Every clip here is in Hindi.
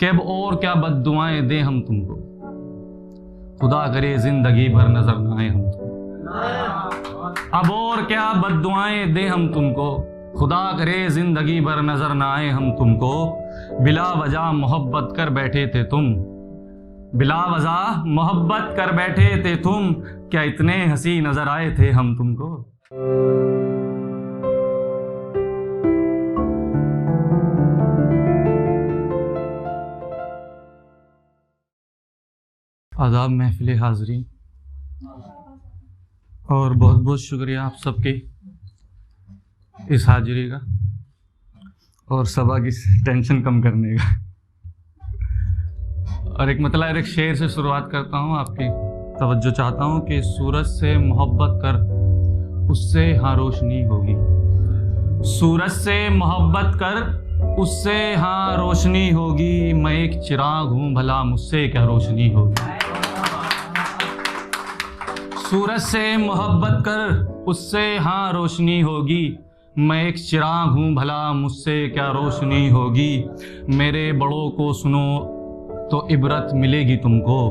कि अब और क्या बद्दुआएं दें हम तुमको, खुदा करे जिंदगी भर नजर ना आए हम तुमको। अब और क्या बद्दुआएं दें हम तुमको, खुदा करे जिंदगी भर नजर ना आए हम तुमको। बिला वजह मोहब्बत कर बैठे थे तुम, बिला वजह मोहब्बत कर बैठे थे तुम, क्या इतने हंसी नजर आए थे हम तुमको। आदाब महफिल हाज़रीन, और बहुत बहुत शुक्रिया आप सबके इस हाजिरी का और सभा की टेंशन कम करने का। और एक शेर से शुरुआत करता हूँ, आपकी तवज्जो चाहता हूँ कि सूरज से मोहब्बत कर उससे हाँ रोशनी होगी, सूरज से मोहब्बत कर उससे हाँ रोशनी होगी। मैं एक चिराग हूँ भला मुझसे क्या रोशनी होगी। सूरज से मोहब्बत कर उससे हाँ रोशनी होगी, मैं एक चिराग हूँ भला मुझसे क्या रोशनी होगी। मेरे बड़ों को सुनो तो इबरत मिलेगी तुमको,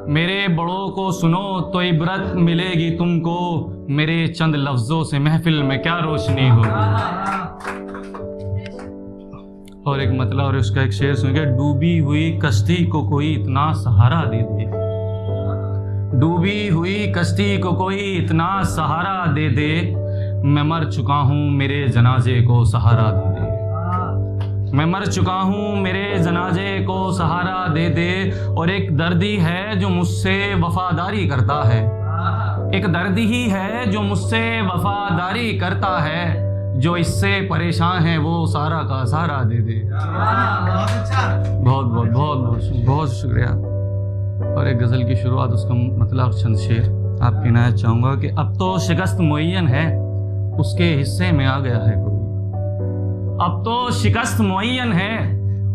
मेरे बड़ों को सुनो तो इबरत मिलेगी तुमको। मेरे चंद लफ्ज़ों से महफिल में क्या रोशनी होगी। और उसका एक शेर सुनिए। डूबी हुई कश्ती को कोई इतना सहारा दे दे, डूबी हुई कश्ती को कोई इतना सहारा दे दे, मैं मर चुका हूँ मेरे जनाजे को सहारा दे दे, मैं मर चुका हूँ मेरे जनाजे को सहारा दे दे। और एक दर्दी है जो मुझसे वफादारी करता है, एक दर्दी ही है जो मुझसे वफादारी करता है, जो इससे परेशान है वो सारा का सारा दे दे। बहुत बहुत बहुत बहुत बहुत शुक्रिया। और एक गज़ल की शुरुआत, उसका चंद शेर आपकी इनायत चाहूँगा कि अब तो शिकस्त मुअय्यन है उसके हिस्से में आ गया है कोई, अब तो शिकस्त मुअय्यन है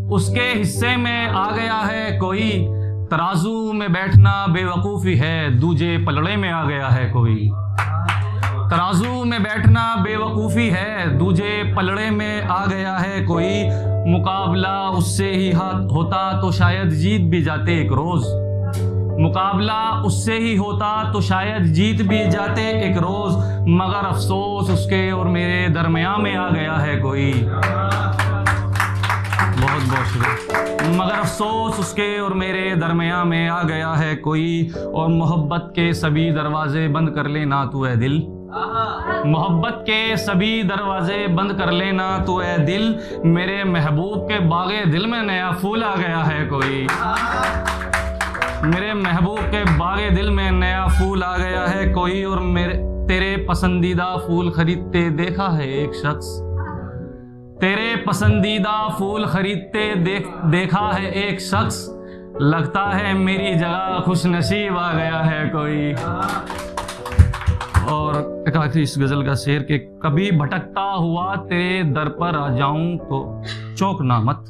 उसके हिस्से में आ गया है कोई। तराजू में बैठना बेवकूफ़ी है दूजे पलड़े में आ गया है कोई, तराजू में बैठना बेवकूफ़ी है दूजे पलड़े में आ गया है कोई। मुकाबला उससे ही होता तो शायद जीत भी जाते एक रोज़, मुकाबला उससे ही होता तो शायद जीत भी जाते एक रोज़, मगर अफसोस उसके और मेरे दरमियान में आ गया है कोई। बहुत बहुत शुक्रिया। मगर अफसोस उसके और मेरे दरमियान में आ गया है कोई। और मोहब्बत के सभी दरवाजे बंद कर लेना तू ए दिल, मोहब्बत के सभी दरवाजे बंद कर लेना तू ए दिल, मेरे महबूब के बागे दिल में नया फूल आ गया है कोई, मेरे महबूब के बागे दिल में नया फूल आ गया है कोई। और मेरे तेरे पसंदीदा फूल खरीदते देखा है एक शख्स, तेरे पसंदीदा फूल खरीदते देखा है एक शख्स, लगता है मेरी जगह खुश नसीब आ गया है कोई। और एक आखिरी इस गज़ल का शेर कि कभी भटकता हुआ तेरे दर पर आ जाऊं तो चौंकना मत,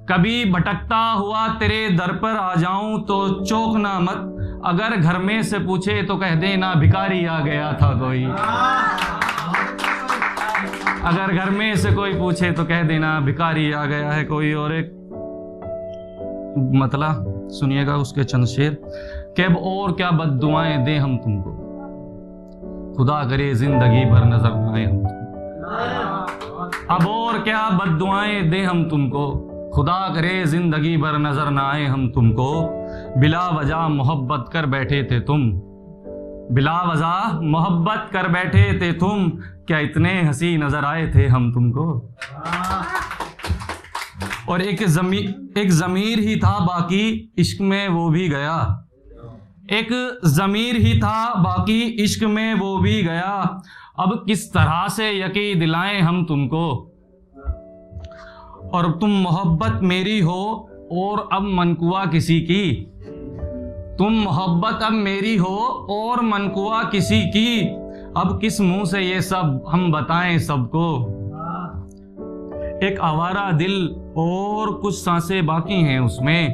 कभी भटकता हुआ तेरे दर पर आ जाऊं तो चौंकना मत, अगर घर में से पूछे तो कह देना भिखारी आ गया था कोई, अगर घर में से कोई पूछे तो कह देना भिखारी आ गया है कोई। और एक सुनिएगा उसके चंद शेर कि अब और क्या बद्दुआएं दें हम तुमको, खुदा करे जिंदगी भर नजर ना आए हम तुमको। अब और क्या बद्दुआएं दें हम तुमको, खुदा करे जिंदगी भर नजर ना आए हम तुमको। बिला वजह मोहब्बत कर बैठे थे तुम, बिला वजह मोहब्बत कर बैठे थे तुम, क्या इतने हंसी नजर आए थे हम तुमको। और एक ज़मीर ही था बाकी इश्क में वो भी गया, एक ज़मीर ही था बाकी इश्क में वो भी गया, अब किस तरह से यकीन दिलाएं हम तुमको। और तुम मोहब्बत मेरी हो और अब मनकुआ किसी की, तुम मोहब्बत अब मेरी हो और मनकुआ किसी की, अब किस मुंह से ये सब हम बताएं सबको। एक आवारा दिल और कुछ सांसें बाकी हैं उसमें,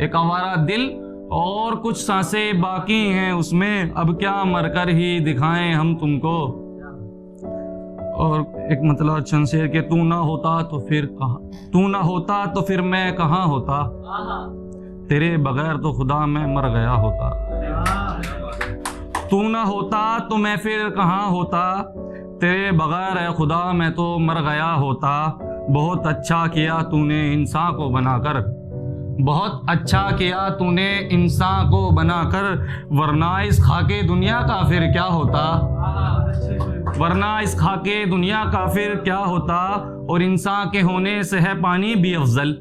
एक आवारा दिल और कुछ सांसें बाकी हैं उसमें, अब क्या मरकर ही दिखाएं हम तुमको। और एक मतलब चंद शेर के, तू ना होता तो फिर कहाँ, तू ना होता तो फिर मैं कहाँ होता, तेरे बगैर तो खुदा मैं मर गया होता। तू ना होता तो मैं फिर कहाँ होता, तेरे बगैर है खुदा मैं तो मर गया होता। बहुत अच्छा किया तूने इंसान को बनाकर, बहुत अच्छा किया तूने इंसान को बनाकर, वरना इस खाके दुनिया का फिर क्या होता, वरना इस खाके दुनिया का फिर क्या होता। और इंसान के होने से है पानी भी अफजल,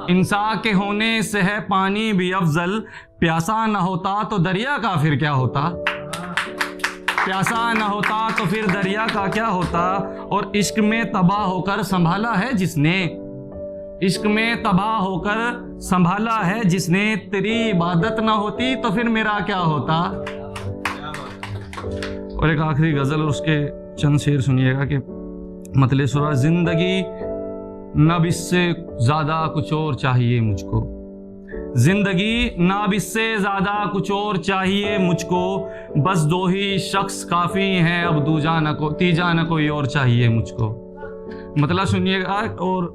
इंसान के होने से है पानी भी अफजल, प्यासा न होता तो दरिया का फिर क्या होता, प्यासा न होता तो फिर दरिया का क्या होता। और इश्क में तबाह होकर संभाला है जिसने, इश्क में तबाह होकर संभाला है जिसने, तेरी इबादत ना होती तो फिर मेरा क्या होता। और एक आखिरी गजल और उसके चंद शेर सुनिएगा कि मतले सुरा, जिंदगी न इससे ज्यादा कुछ और चाहिए मुझको, जिंदगी ना इससे ज्यादा कुछ और चाहिए मुझको, बस दो ही शख्स काफी हैं अब दूजा न को तीजा न कोई और चाहिए मुझको। मतलब सुनिएगा और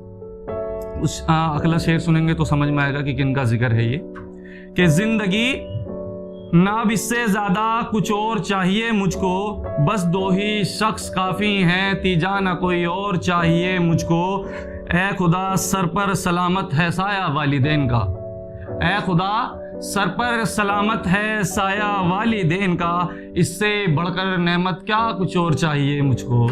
उस अगला शेर सुनेंगे तो समझ में आएगा कि किनका जिक्र है ये, कि जिंदगी ना इससे ज्यादा कुछ और चाहिए मुझको, बस दो ही शख्स काफी हैं तीजा न कोई और चाहिए मुझको। ऐ खुदा सर पर सलामत है साया वालिदैन का, ऐ खुदा सर पर सलामत है साया वालिदैन का, इससे बढ़कर नेमत क्या कुछ और चाहिए मुझको,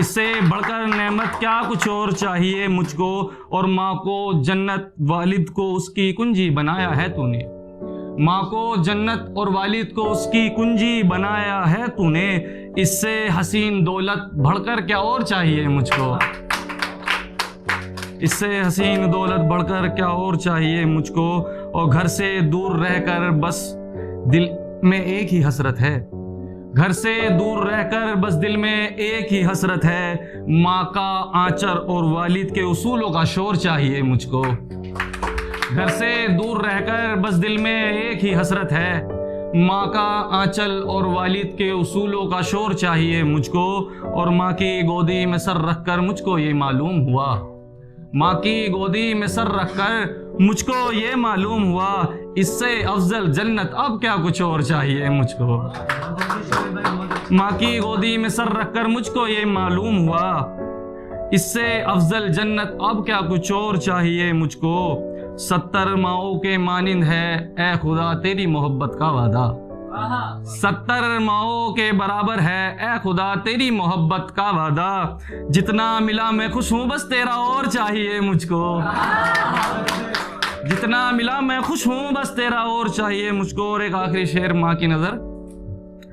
इससे बढ़कर नेमत क्या कुछ और चाहिए मुझको। और माँ को जन्नत वालिद को उसकी कुंजी बनाया है तूने, माँ को जन्नत और वालिद को उसकी कुंजी बनाया है तूने, इससे हसीन दौलत बढ़कर क्या और चाहिए मुझको, इससे हसीन दौलत बढ़कर क्या और चाहिए मुझको। और घर से दूर रहकर बस दिल में एक ही हसरत है, घर से दूर रहकर बस दिल में एक ही हसरत है, माँ का आंचल और वालिद के उसूलों का शोर चाहिए मुझको। घर से दूर रहकर बस दिल में एक ही हसरत है, माँ का आंचल और वालिद के उसूलों का शोर चाहिए मुझको। और माँ की गोदी में सर रखकर मुझको ये मालूम हुआ, माँ की गोदी में सर रखकर मुझको ये मालूम हुआ, इससे अफजल जन्नत अब क्या कुछ और चाहिए मुझको। माँ की गोदी में सर रखकर मुझको ये मालूम हुआ, इससे अफजल जन्नत अब क्या कुछ और चाहिए मुझको। 70 माओं के मानिंद है ए खुदा तेरी मोहब्बत का वादा, 70 माओं के बराबर है ए खुदा तेरी मोहब्बत का वादा, जितना मिला मैं खुश हूँ बस तेरा और चाहिए मुझको, जितना मिला मैं खुश हूँ बस तेरा और चाहिए मुझको। और एक आखिरी शेर माँ की नजर,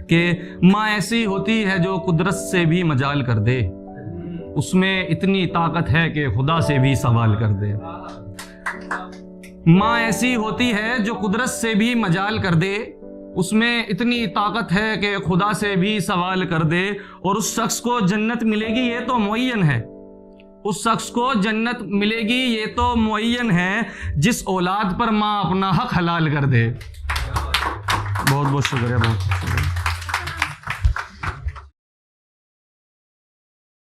कि माँ ऐसी होती है जो कुदरत से भी मजाल कर दे, उसमें इतनी ताकत है कि खुदा से भी सवाल कर दे। माँ ऐसी होती है जो कुदरत से भी मजाल कर दे, उसमें इतनी ताकत है कि खुदा से भी सवाल कर दे। और उस शख्स को जन्नत मिलेगी ये तो मुअय्यन है, उस शख्स को जन्नत मिलेगी ये तो मुअय्यन है, जिस औलाद पर माँ अपना हक हलाल कर दे। बहुत बहुत शुक्रिया, बहुत शुक्रिया।